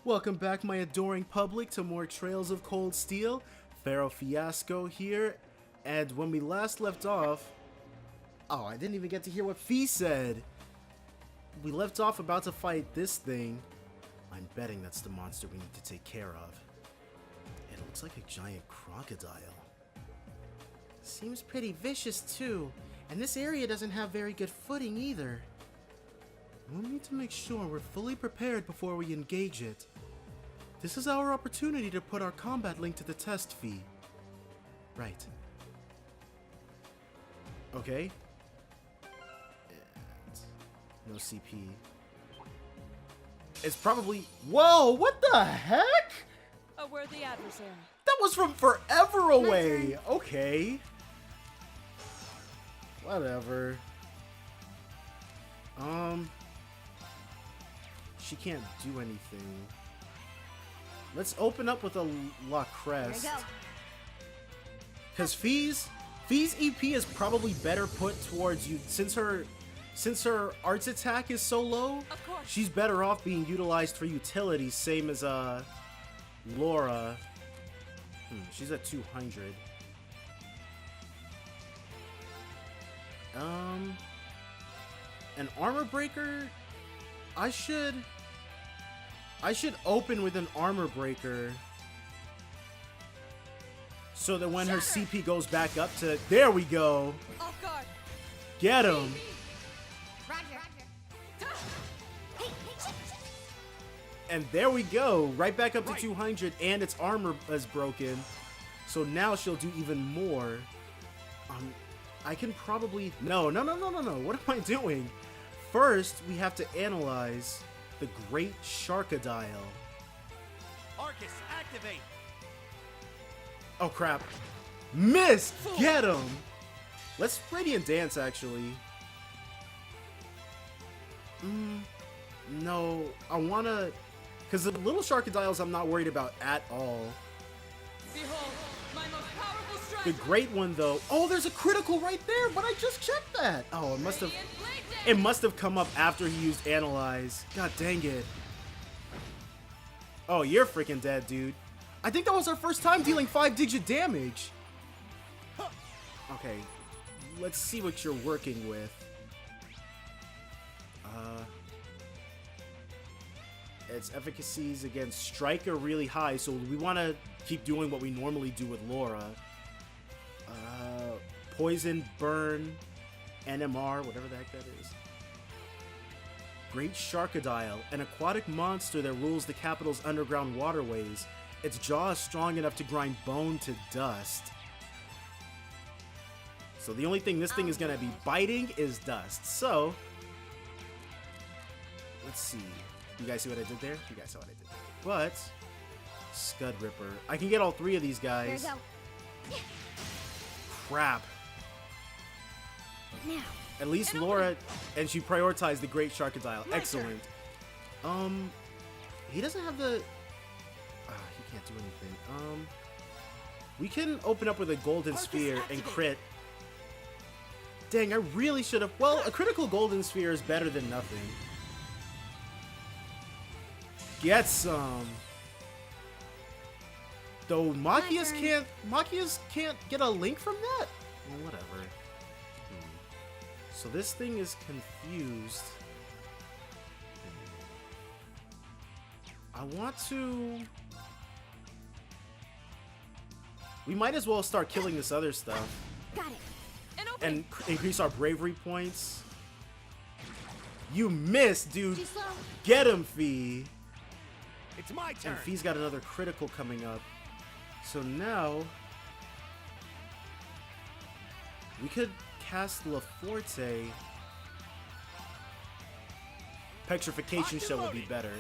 Welcome back, my adoring public, to more Trails of Cold Steel. Pharaoh Fiasco here, and when we last left off... Oh, I didn't even get to hear what Fee said. We left off about to fight this thing. I'm betting that's the monster we need to take care of. It looks like a giant crocodile. Seems pretty vicious too, and this area doesn't have very good footing either. We'll need to make sure we're fully prepared before we engage it. This is our opportunity to put our combat link to the test, Fee. Right. Okay. And no CP. It's probably... Whoa, what the heck? A worthy adversary. That was from forever away. Okay. Whatever. She can't do anything. Let's open up with a La Crest. Because Fee's EP is probably better put towards you since her arts attack is so low. Of course. She's better off being utilized for utility, same as Laura. She's at 200. An armor breaker. I should open with an armor breaker so that when her CP goes back up to... There we go. Off guard. Get him. And there we go. Right back up to 200, and its armor is broken. So now she'll do even more. I can probably... No. What am I doing? First, we have to analyze the Great Sharkodile. Arcus, activate. Oh crap. Missed! Get him! Let's Radiant Dance, actually. No, I wanna... Because the little Sharkodiles I'm not worried about at all. Behold, my most powerful strike. The great one, though... Oh, there's a critical right there, but I just checked that! Oh, it must have come up after he used Analyze. God dang it. Oh, you're freaking dead, dude. I think that was our first time dealing 5-digit damage. Okay, let's see what you're working with. Its efficacies against Strike are really high, so we want to keep doing what we normally do with Laura. Poison, Burn, NMR, whatever the heck that is. Great Sharkodile, an aquatic monster that rules the capital's underground waterways. Its jaw is strong enough to grind bone to dust. So the only thing this thing is going to be biting is dust. So, let's see. You guys see what I did there? You guys saw what I did there. But, Scud Ripper. I can get all three of these guys. Here we go. Crap. Now. At least Laura, and she prioritized the Great Sharkodile. Excellent. He doesn't have the... he can't do anything. We can open up with a Golden Sphere and crit. Dang, I really should have... Well, a critical Golden Sphere is better than nothing. Get some. Though Machias can't get a link from that? Well, whatever. So this thing is confused. I want to... We might as well start killing this other stuff. Got it. And increase our bravery points. You missed, dude. Too slow. Get him, Fee. It's my turn. And Fee's got another critical coming up. So now... We could cast La Forte. Petrification Shell would be better.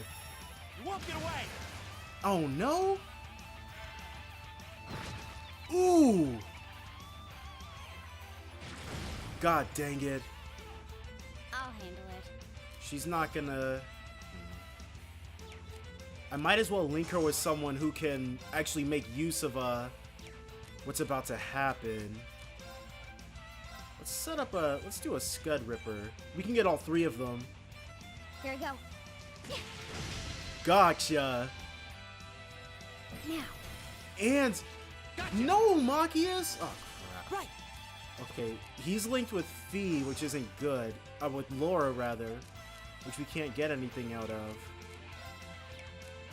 You won't get away. Oh no! Ooh! God dang it. I'll handle it. She's not gonna... I might as well link her with someone who can actually make use of what's about to happen. Let's do a Scud Ripper. We can get all three of them. Here we go. Gotcha. Now. And no, Machias. Oh crap. Right. Okay, he's linked with Fee, which isn't good. With Laura rather, which we can't get anything out of.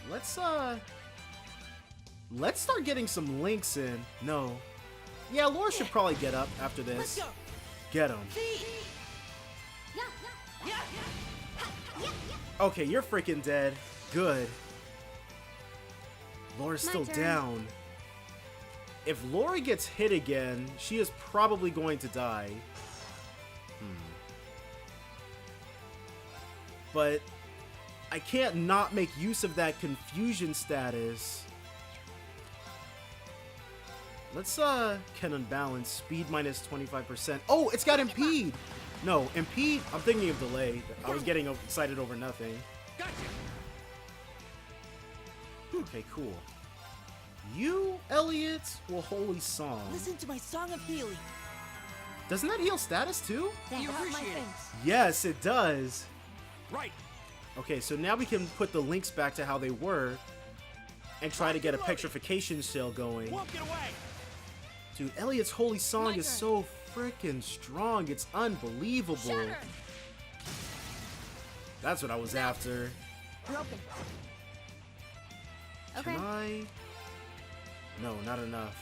Let's start getting some links in. No. Yeah, Laura should probably get up after Let's this. go. Get him. Yeah. Yeah. Okay, you're freaking dead. Good. Laura's My still turn. down. If Laura gets hit again, she is probably going to die. But I can't not make use of that confusion status. Let's can unbalance speed minus 25%. Oh, it's got impede. No, impede. I'm thinking of delay. I was getting excited over nothing. Gotcha. Okay, cool. You, Elliot, will holy song. Listen to my song of healing. Doesn't that heal status too? That You hurt my appreciate it. face. Yes, it does. Right. Okay, so now we can put the links back to how they were and try to get a petrification shell going. Won't get away. Dude, Elliot's holy song My is turn. so freaking strong. It's unbelievable. Shatter. That's what I was after. Broken. Okay. Can I? No, not enough.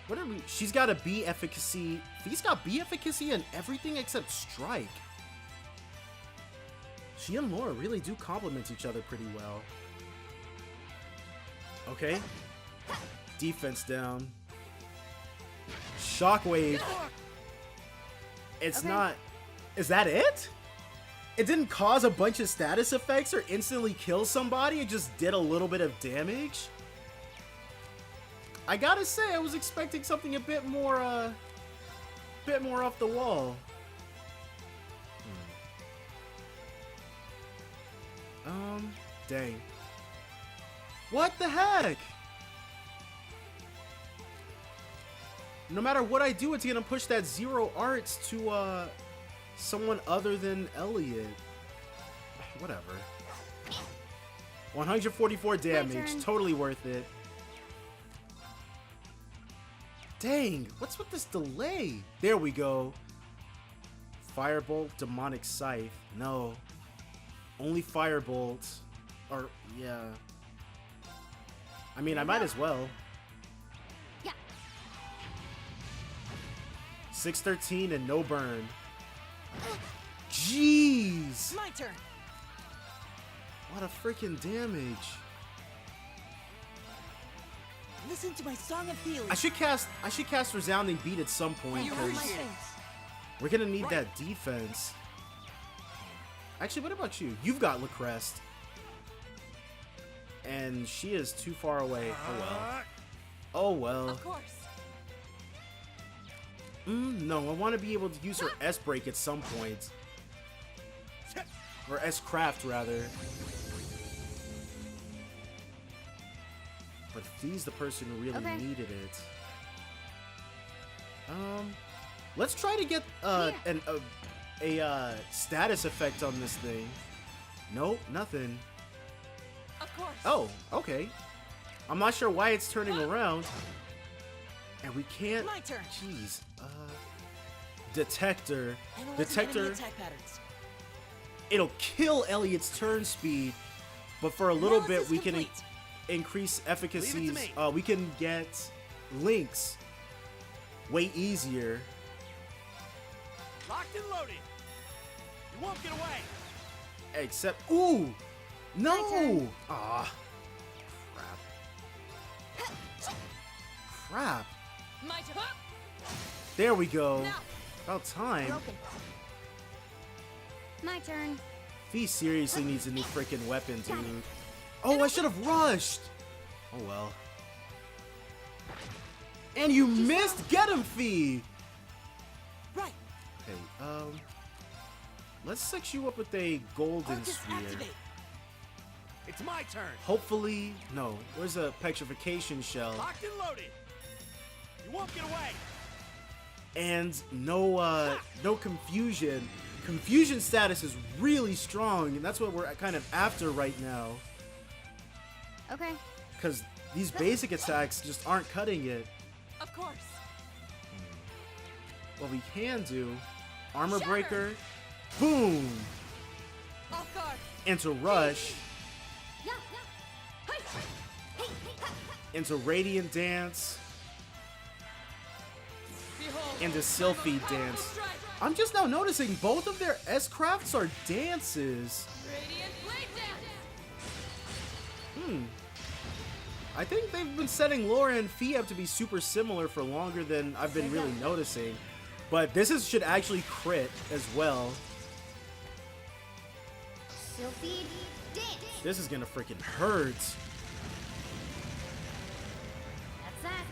What are we? She's got a B efficacy. He's got B efficacy and everything except strike. She and Laura really do complement each other pretty well. Okay. Defense down. Shockwave. It's Okay. not. Is that it? It didn't cause a bunch of status effects or instantly kill somebody. It just did a little bit of damage. I gotta say, I was expecting something a bit more off the wall. Dang. What the heck? No matter what I do, it's gonna push that 0 arts to, someone other than Elliot. Whatever. 144 damage. turn. Totally worth it. Dang, what's with this delay? There we go. Firebolt, Demonic Scythe. No. Only Firebolt. Or, yeah. I mean, I might as well. Yeah. 613 and no burn. Jeez! My turn. What a freaking damage. Listen to my song of healing. I should cast Resounding Beat at some point You Hurt my because appreciate it. face. we're gonna need that defense. Actually, what about you? You've got Lacrest. And she is too far away. Oh well. Oh well. Of course. No, I want to be able to use her S break at some point. Or S craft rather. But Fee's the person who really Okay. needed it. Let's try to get a status effect on this thing. Nope, nothing. Of course. Oh, okay. I'm not sure why it's turning around. And we can't. My turn. Jeez. Detector. Analyzing Detector. enemy attack patterns. It'll kill Elliot's turn speed, but for a little bit Analysis we can complete. increase efficacies. Leave it to me. We can get links way easier. Locked and loaded. You won't get away. Except, ooh, My no. turn. Ah, crap. My turn. There we go. Now. About time. Broken. My turn. Fee seriously needs a new freaking weapon, dude. Oh, I should have rushed. Oh well. And you missed. Get him, Fee. Right. Okay, let's sex you up with a golden Arcus sphere. activate. It's my turn. Hopefully, no. Where's a petrification shell? Locked and loaded. You won't get away. And no confusion. Confusion status is really strong, and that's what we're kind of after right now. Okay. Because these basic attacks just aren't cutting it. Of course. What we can do, Armor Shatter! Breaker, boom, Off guard. into Rush, Yeah, yeah. Hey, hey, hey, ha. into Radiant Dance, Behold. into my Sylphie most powerful Dance. strike. I'm just now noticing both of their S-Crafts are dances. Radiant blade dance. I think they've been setting Laura and Fee up to be super similar for longer than I've been really noticing. But should actually crit as well. Sylphie dance. This is gonna freaking hurt. That's that.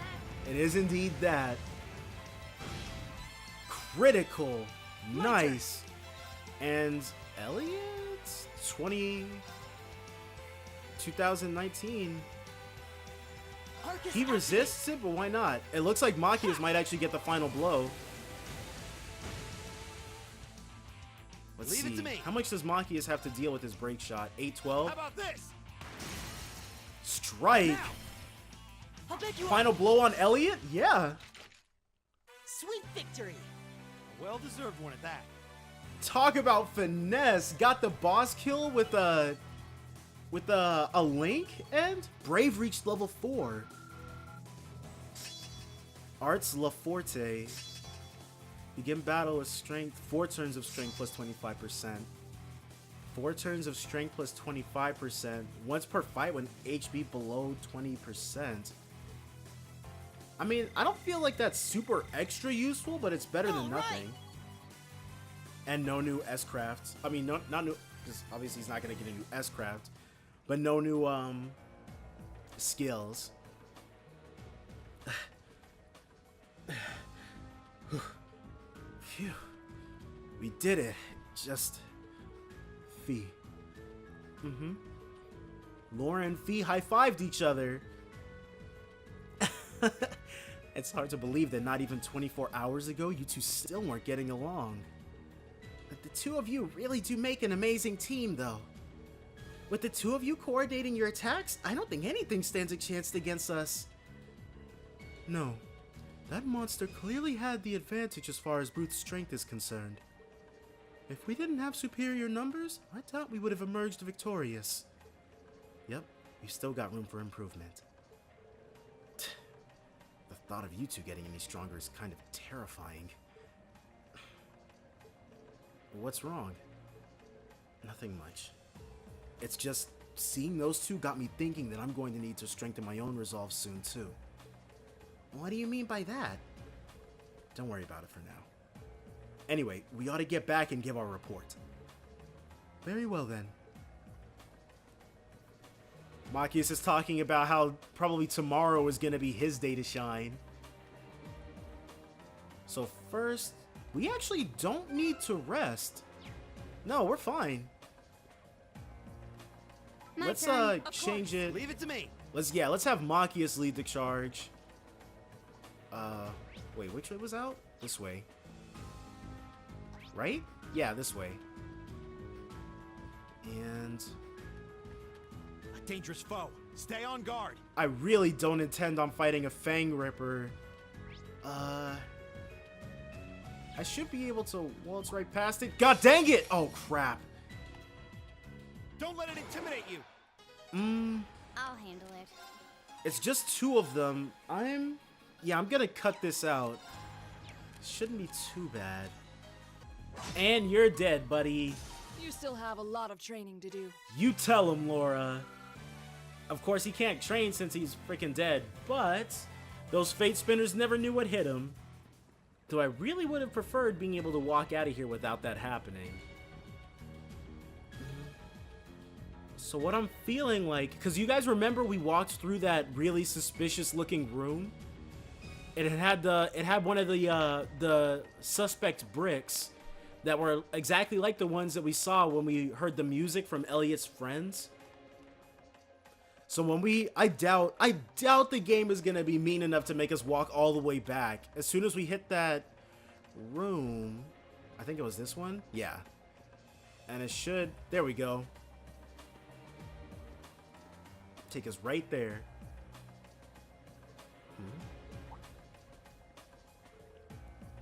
It is indeed that. Critical. Nice. And Elliot? 2019. He resists it, but why not? It looks like Machias might actually get the final blow. Let's Leave see. it to me. How much does Machias have to deal with his break shot? 812? How about this? Strike! Now. I'll pick you Final blow on Elliot? Yeah. Sweet victory. A well-deserved one at that. Talk about finesse. Got the boss kill with a link, and Brave reached level 4. Arts La Forte. Begin battle with strength. 4 turns of strength plus 25%. 4 turns of strength plus 25%. Once per fight when HP below 20%. I mean, I don't feel like that's super extra useful, but it's better than nothing. And no new S-Craft. I mean, not new, because obviously he's not going to get a new S-Craft. But no new, skills. Phew. We did it. Just Fee. Laura and Fee high-fived each other. It's hard to believe that not even 24 hours ago, you two still weren't getting along. But the two of you really do make an amazing team, though. With the two of you coordinating your attacks, I don't think anything stands a chance against us. No. That monster clearly had the advantage as far as brute strength is concerned. If we didn't have superior numbers, I doubt we would have emerged victorious. Yep, we've still got room for improvement. The thought of you two getting any stronger is kind of terrifying. What's wrong? Nothing much. It's just, seeing those two got me thinking that I'm going to need to strengthen my own resolve soon too. What do you mean by that? Don't worry about it for now. Anyway, we ought to get back and give our report. Very well then. Machias is talking about how probably tomorrow is going to be his day to shine. So first, we actually don't need to rest. No, we're fine. My Let's turn. change it. Leave it to me. Let's have Machias lead the charge. Wait, which way was out? This way. Right? Yeah, this way. And A dangerous foe. Stay on guard. I really don't intend on fighting a Fang Ripper. I should be able to waltz right past it. God dang it! Oh, crap. Don't let it intimidate you. I'll handle it. It's just 2 of them. I'm gonna cut this out. Shouldn't be too bad. And you're dead, buddy. You still have a lot of training to do. You tell him, Laura. Of course, he can't train since he's freaking dead, but those Fate Spinners never knew what hit him. Though I really would have preferred being able to walk out of here without that happening. So what I'm feeling like, because you guys remember we walked through that really suspicious looking room? It had one of the suspect bricks that were exactly like the ones that we saw when we heard the music from Elliot's friends. So when I doubt the game is gonna be mean enough to make us walk all the way back. As soon as we hit that room, I think it was this one? Yeah. And it should, there we go. take us right there.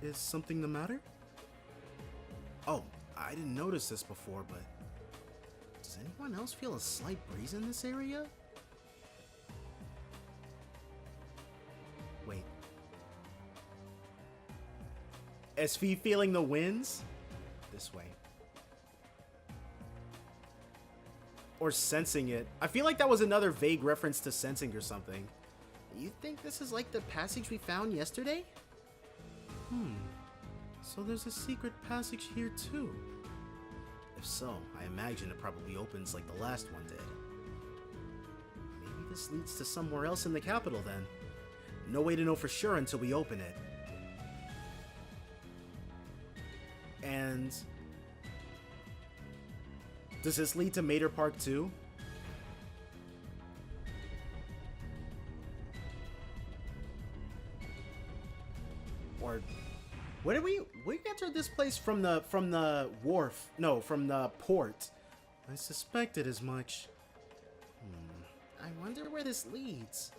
Is something the matter? Oh, I didn't notice this before, but does anyone else feel a slight breeze in this area? Wait. SV feeling the winds? This way. Or sensing it. I feel like that was another vague reference to sensing or something. You think this is like the passage we found yesterday? So there's a secret passage here too. If so, I imagine it probably opens like the last one did. Maybe this leads to somewhere else in the capital then. No way to know for sure until we open it. And does this lead to Mater Park too? Or where did we entered this place from the wharf? No, from the port. I suspected as much. I wonder where this leads.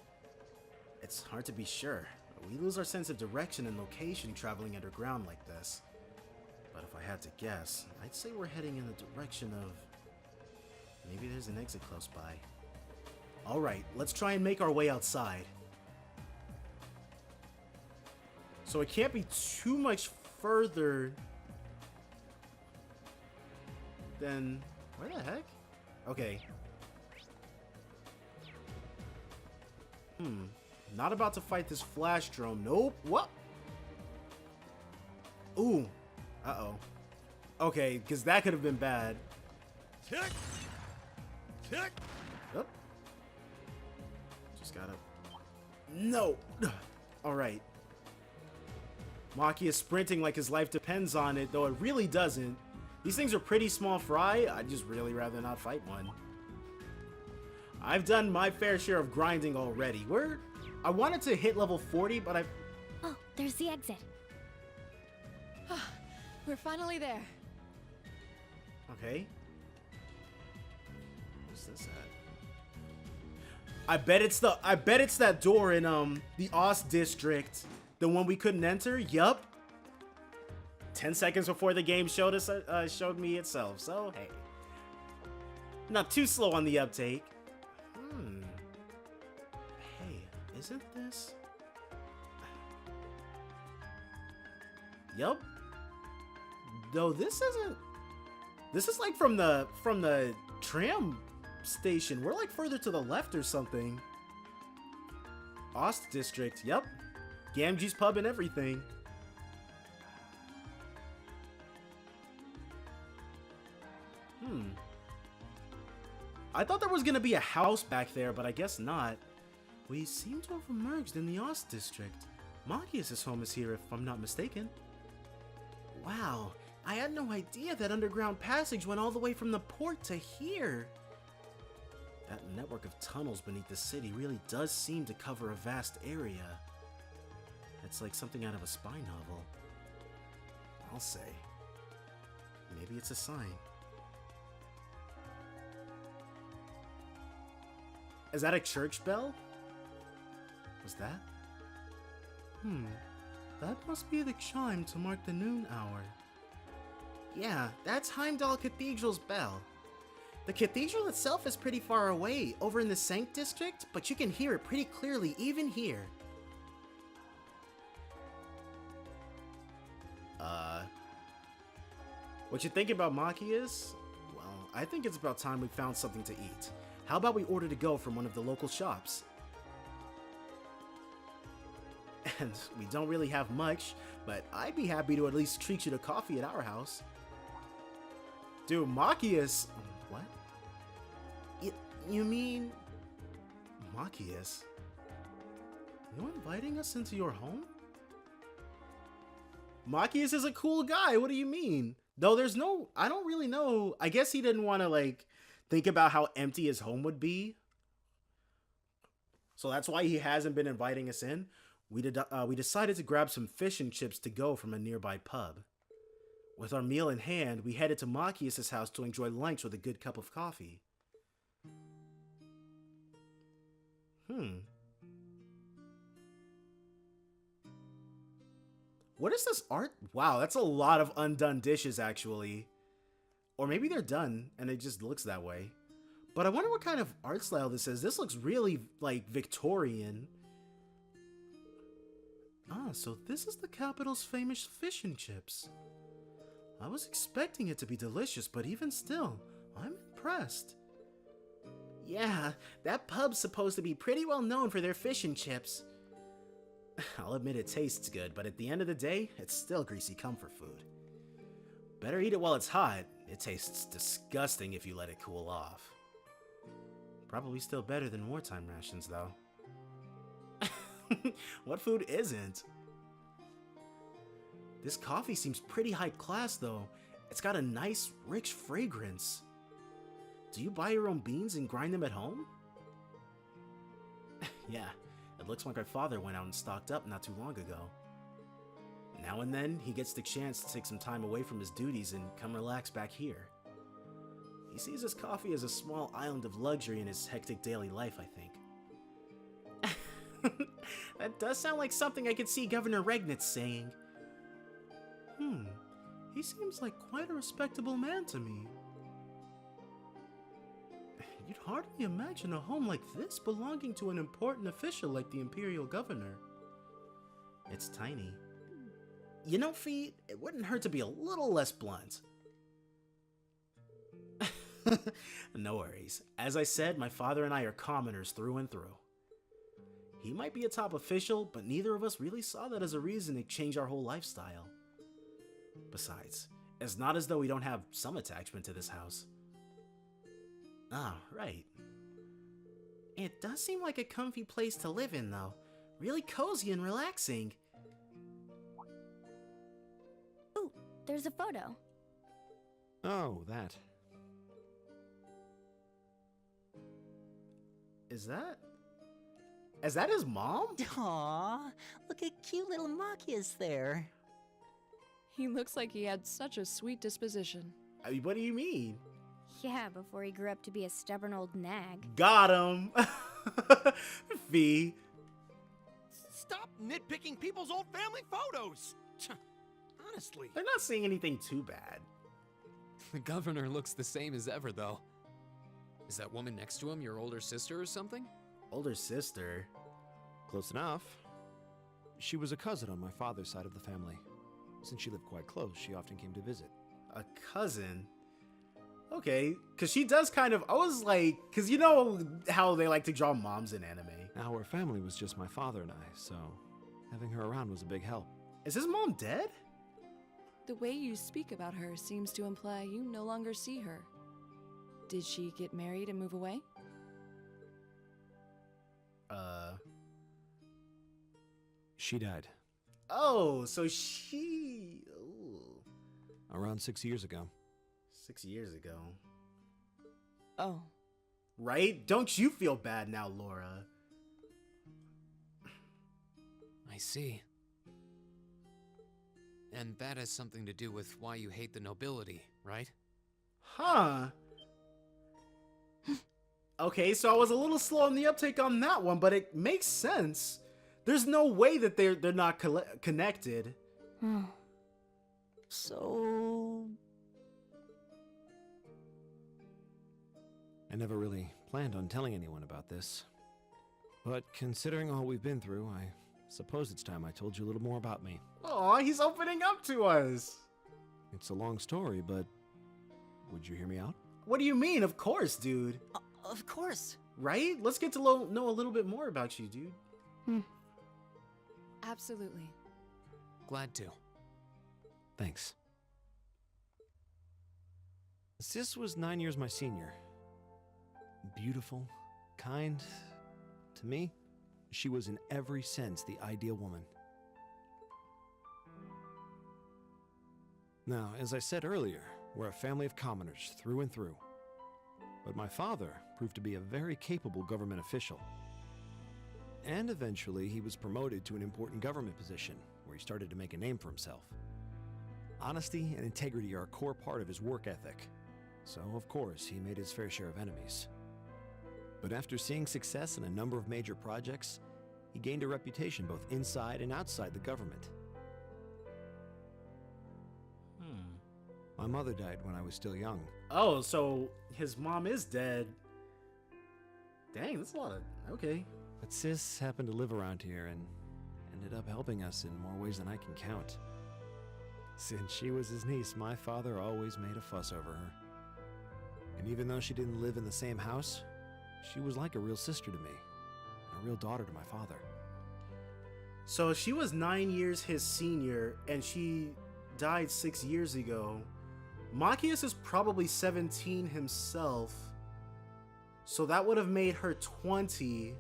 It's hard to be sure. We lose our sense of direction and location traveling underground like this. But if I had to guess, I'd say we're heading in the direction of... maybe there's an exit close by. Alright, let's try and make our way outside. So it can't be too much further than... where the heck? Okay. Not about to fight this flash drone. Nope. What? Ooh. Uh-oh. Okay, because that could have been bad. Kick! Kick! Oop. Just gotta... no! Alright. Maki is sprinting like his life depends on it, though it really doesn't. These things are pretty small fry. I'd just really rather not fight one. I've done my fair share of grinding already. I wanted to hit level 40, but I... Oh, there's the exit. We're finally there. Okay. What's this at? I bet it's that door in the Ost District. The one we couldn't enter? Yup. 10 seconds before the game showed me itself, so hey. Not too slow on the uptake. Hey, isn't this? Yup. Though this isn't... this is like from the tram station. We're like further to the left or something. Ost District, yup. Gamgee's pub and everything. I thought there was gonna be a house back there, but I guess not. We seem to have emerged in the Ost District. Machias' home is here, if I'm not mistaken. Wow, I had no idea that underground passage went all the way from the port to here. That network of tunnels beneath the city really does seem to cover a vast area. It's like something out of a spy novel. I'll say. Maybe it's a sign. Is that a church bell? Was that? That must be the chime to mark the noon hour. Yeah, that's Heimdall Cathedral's bell. The cathedral itself is pretty far away, over in the Sankt District, but you can hear it pretty clearly even here. What you think about Machias? Well, I think it's about time we found something to eat. How about we order to go from one of the local shops? And we don't really have much, but I'd be happy to at least treat you to coffee at our house. Dude, Machias... what? You mean... Machias? You inviting us into your home? Machias is a cool guy, what do you mean? Though there's no... I don't really know. I guess he didn't want to, like, think about how empty his home would be. So that's why he hasn't been inviting us in. We decided to grab some fish and chips to go from a nearby pub. With our meal in hand, we headed to Machias' house to enjoy lunch with a good cup of coffee. What is this art? Wow, that's a lot of undone dishes, actually. Or maybe they're done, and it just looks that way. But I wonder what kind of art style this is. This looks really, like, Victorian. Ah, so this is the capital's famous fish and chips. I was expecting it to be delicious, but even still, I'm impressed. Yeah, that pub's supposed to be pretty well known for their fish and chips. I'll admit it tastes good, but at the end of the day, it's still greasy comfort food. Better eat it while it's hot. It tastes disgusting if you let it cool off. Probably still better than wartime rations, though. What food isn't? This coffee seems pretty high class, though. It's got a nice, rich fragrance. Do you buy your own beans and grind them at home? Yeah, it looks like my father went out and stocked up not too long ago. Now and then, he gets the chance to take some time away from his duties and come relax back here. He sees his coffee as a small island of luxury in his hectic daily life, I think. That does sound like something I could see Governor Regnitz saying. He seems like quite a respectable man to me. You'd hardly imagine a home like this belonging to an important official like the Imperial Governor. It's tiny. You know, Fee, it wouldn't hurt to be a little less blunt. No worries. As I said, my father and I are commoners through and through. He might be a top official, but neither of us really saw that as a reason to change our whole lifestyle. Besides, it's not as though we don't have some attachment to this house. Ah, right. It does seem like a comfy place to live in, though. Really cozy and relaxing. Ooh, there's a photo. Oh, that. Is that his mom? Aw, look at cute little Machias there. He looks like he had such a sweet disposition. I mean, what do you mean? Yeah, before he grew up to be a stubborn old nag. Got him! V. Stop nitpicking people's old family photos! Honestly. They're not saying anything too bad. The governor looks the same as ever, though. Is that woman next to him your older sister or something? Older sister? Close enough. She was a cousin on my father's side of the family. Since she lived quite close, she often came to visit. A cousin? Okay, because she does kind of... I was like... Because you know how they like to draw moms in anime. Our family was just my father and I, so having her around was a big help. Is his mom dead? The way you speak about her seems to imply you no longer see her. Did she get married and move away? She died. Oh, so she... Ooh. Around 6 years ago. 6 years ago. Oh. Right? Don't you feel bad now, Laura? I see. And that has something to do with why you hate the nobility, right? Huh. Okay, so I was a little slow on the uptake on that one, but it makes sense. There's no way that they're not connected. So... I never really planned on telling anyone about this. But considering all we've been through, I suppose it's time I told you a little more about me. Aw, he's opening up to us. It's a long story, but would you hear me out? What do you mean? Of course, dude. Of course. Right? Let's get to know a little bit more about you, dude. Absolutely. Glad to. Thanks. Sis was 9 years my senior. Beautiful, kind. To me, she was in every sense the ideal woman. Now, as I said earlier, we're a family of commoners through and through. But my father proved to be a very capable government official. And eventually, he was promoted to an important government position, where he started to make a name for himself. Honesty and integrity are a core part of his work ethic. So, of course, he made his fair share of enemies. But after seeing success in a number of major projects, he gained a reputation both inside and outside the government. My mother died when I was still young. Oh, so his mom is dead. Dang, that's a lot of... Okay. But Sis happened to live around here and ended up helping us in more ways than I can count. Since she was his niece, my father always made a fuss over her. And even though she didn't live in the same house, she was like a real sister to me, a real daughter to my father. So she was 9 years his senior, and she died 6 years ago. Machias is probably 17 himself, so that would have made her 20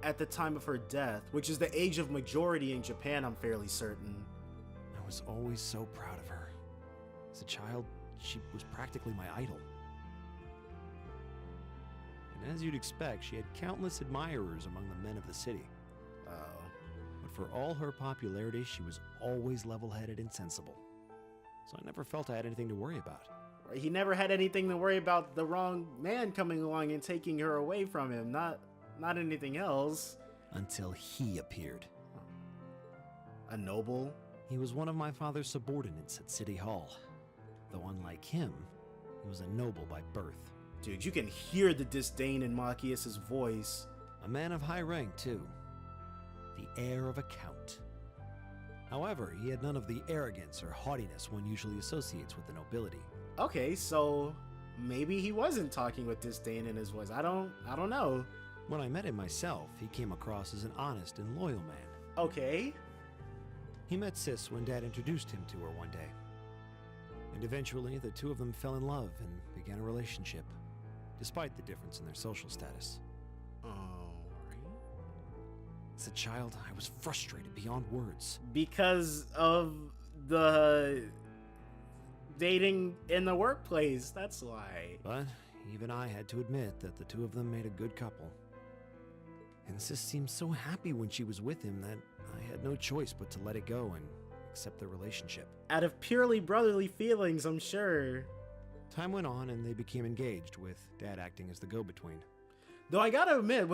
at the time of her death, which is the age of majority in Japan, I'm fairly certain. I was always so proud of her. As a child, she was practically my idol. And as you'd expect, she had countless admirers among the men of the city. Oh. But for all her popularity, she was always level-headed and sensible. So I never felt I had anything to worry about. He never had anything to worry about the wrong man coming along and taking her away from him, not anything else. Until he appeared. A noble? He was one of my father's subordinates at City Hall. Though unlike him, he was a noble by birth. Dude, you can hear the disdain in Machias' voice. A man of high rank, too. The heir of a count. However, he had none of the arrogance or haughtiness one usually associates with the nobility. Okay, so maybe he wasn't talking with disdain in his voice. I don't know. When I met him myself, he came across as an honest and loyal man. Okay. He met Sis when Dad introduced him to her one day. And eventually, the two of them fell in love and began a relationship, despite the difference in their social status. As a child, I was frustrated beyond words. Because of the dating in the workplace, that's why. But even I had to admit that the two of them made a good couple. And Sis seemed so happy when she was with him that I had no choice but to let it go and accept their relationship. Out of purely brotherly feelings, I'm sure. Time went on and they became engaged, with Dad acting as the go-between. Though I gotta admit,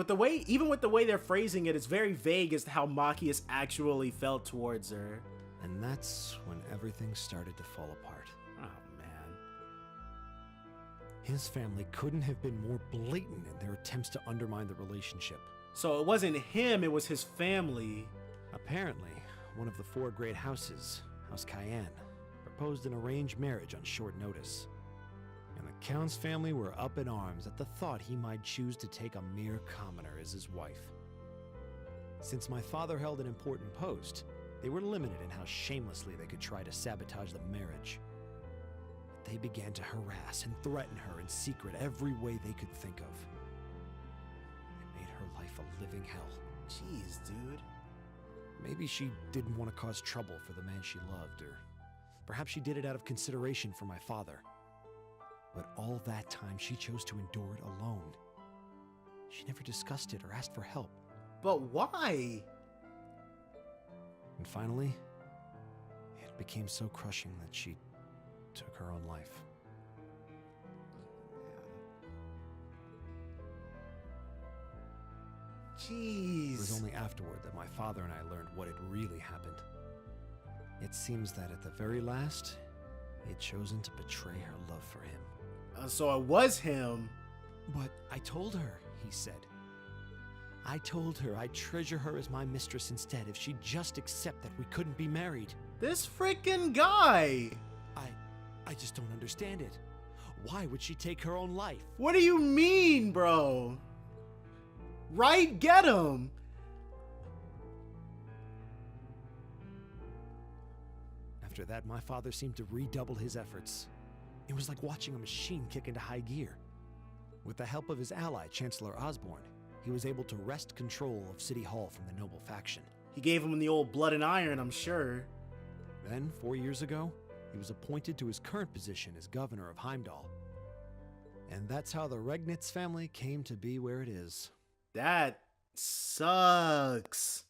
even with the way they're phrasing it, it's very vague as to how Machias actually felt towards her. And that's when everything started to fall apart. Oh, man. His family couldn't have been more blatant in their attempts to undermine the relationship. So it wasn't him, it was his family. Apparently, one of the four great houses, House Cayenne, proposed an arranged marriage on short notice. And the Count's family were up in arms at the thought he might choose to take a mere commoner as his wife. Since my father held an important post, they were limited in how shamelessly they could try to sabotage the marriage. They began to harass and threaten her in secret every way they could think of. They made her life a living hell. Jeez, dude. Maybe she didn't want to cause trouble for the man she loved, or perhaps she did it out of consideration for my father. But all that time, she chose to endure it alone. She never discussed it or asked for help. But why? And finally, it became so crushing that she took her own life. Jeez. It was only afterward that my father and I learned what had really happened. It seems that at the very last, he had chosen to betray her love for him. So it was him. But I told her, he said. I told her I'd treasure her as my mistress instead if she'd just accept that we couldn't be married. This freaking guy. I just don't understand it. Why would she take her own life? What do you mean, bro? Right? Get him. After that, my father seemed to redouble his efforts. It was like watching a machine kick into high gear. With the help of his ally, Chancellor Osborne, he was able to wrest control of City Hall from the noble faction. He gave him the old blood and iron, I'm sure. Then, 4 years ago, he was appointed to his current position as governor of Heimdall. And that's how the Regnitz family came to be where it is. That sucks.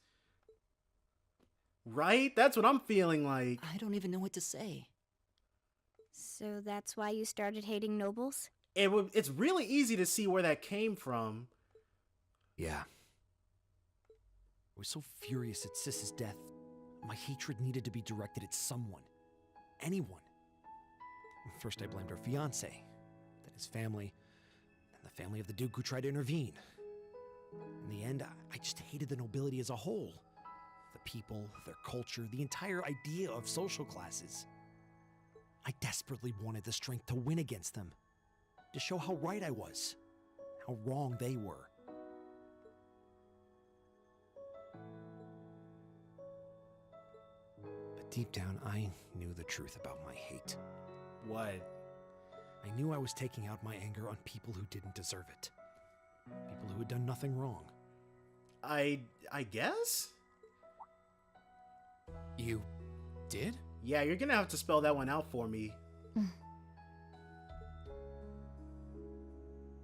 Right? That's what I'm feeling like. I don't even know what to say. So that's why you started hating nobles? it's really easy to see where that came from. Yeah. I was so furious at Sis's death. My hatred needed to be directed at someone. Anyone. First, I blamed her fiancé, then his family, and the family of the Duke who tried to intervene. In the end, I just hated the nobility as a whole. The people, their culture, the entire idea of social classes. I desperately wanted the strength to win against them, to show how right I was, how wrong they were. But deep down, I knew the truth about my hate. What? I knew I was taking out my anger on people who didn't deserve it. People who had done nothing wrong. I guess? You did? Yeah, you're gonna have to spell that one out for me.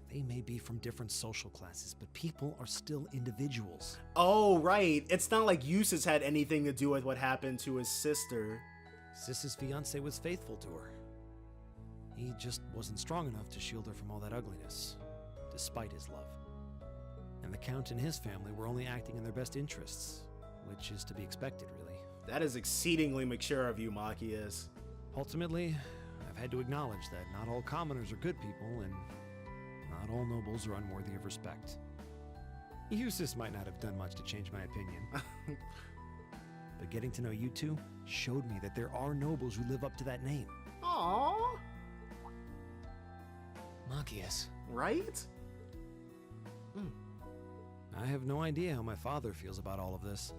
They may be from different social classes, but people are still individuals. Oh, right. It's not like Eustace had anything to do with what happened to his sister. Sis's fiancé was faithful to her. He just wasn't strong enough to shield her from all that ugliness, despite his love. And the Count and his family were only acting in their best interests, which is to be expected, really. That is exceedingly mature of you, Machias. Ultimately, I've had to acknowledge that not all commoners are good people, and not all nobles are unworthy of respect. Eustace might not have done much to change my opinion. But getting to know you two showed me that there are nobles who live up to that name. Aww. Machias. Right? I have no idea how my father feels about all of this,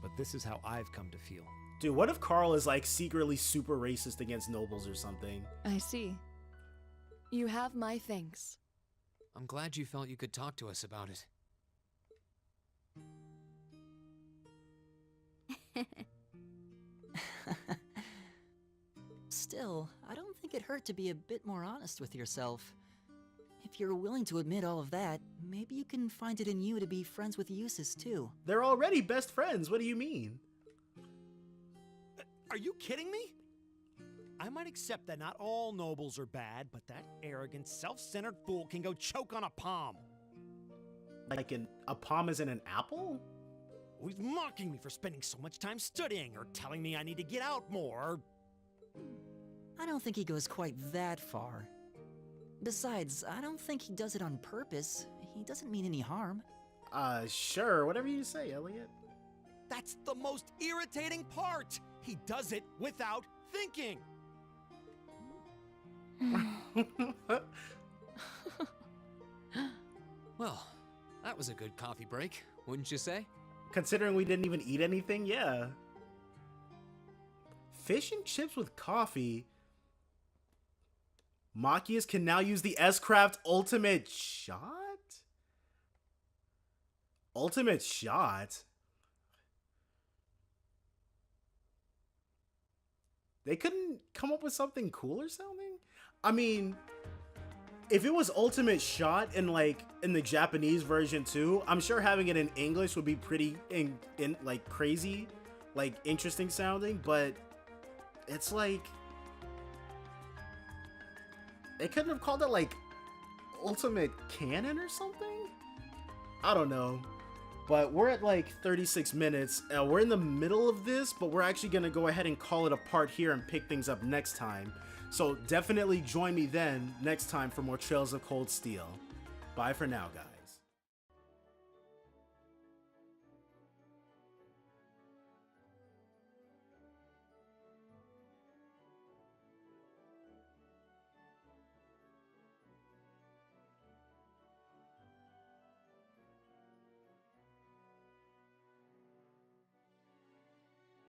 but this is how I've come to feel. Dude, what if Carl is like secretly super racist against nobles or something? I see. You have my thanks. I'm glad you felt you could talk to us about it. Still, I don't think it hurt to be a bit more honest with yourself. If you're willing to admit all of that, maybe you can find it in you to be friends with Eustace too. They're already best friends. What do you mean? Are you kidding me? I might accept that not all nobles are bad, but that arrogant, self-centered fool can go choke on a palm. Like a palm is in an apple? He's mocking me for spending so much time studying, or telling me I need to get out more. I don't think he goes quite that far. Besides, I don't think he does it on purpose. He doesn't mean any harm. Sure, whatever you say, Elliot. That's the most irritating part! He does it without thinking! Well, that was a good coffee break, wouldn't you say? Considering we didn't even eat anything, yeah. Fish and chips with coffee. Machias can now use the S-Craft Ultimate Shot? Ultimate Shot? They couldn't come up with something cooler sounding? I mean, if it was Ultimate Shot in the Japanese version too, I'm sure having it in English would be pretty like crazy, like interesting sounding, but it's like they couldn't have called it like Ultimate Cannon or something? I don't know. But we're at like 36 minutes. We're in the middle of this, but we're actually going to go ahead and call it a part here and pick things up next time. So definitely join me then next time for more Trails of Cold Steel. Bye for now, guys.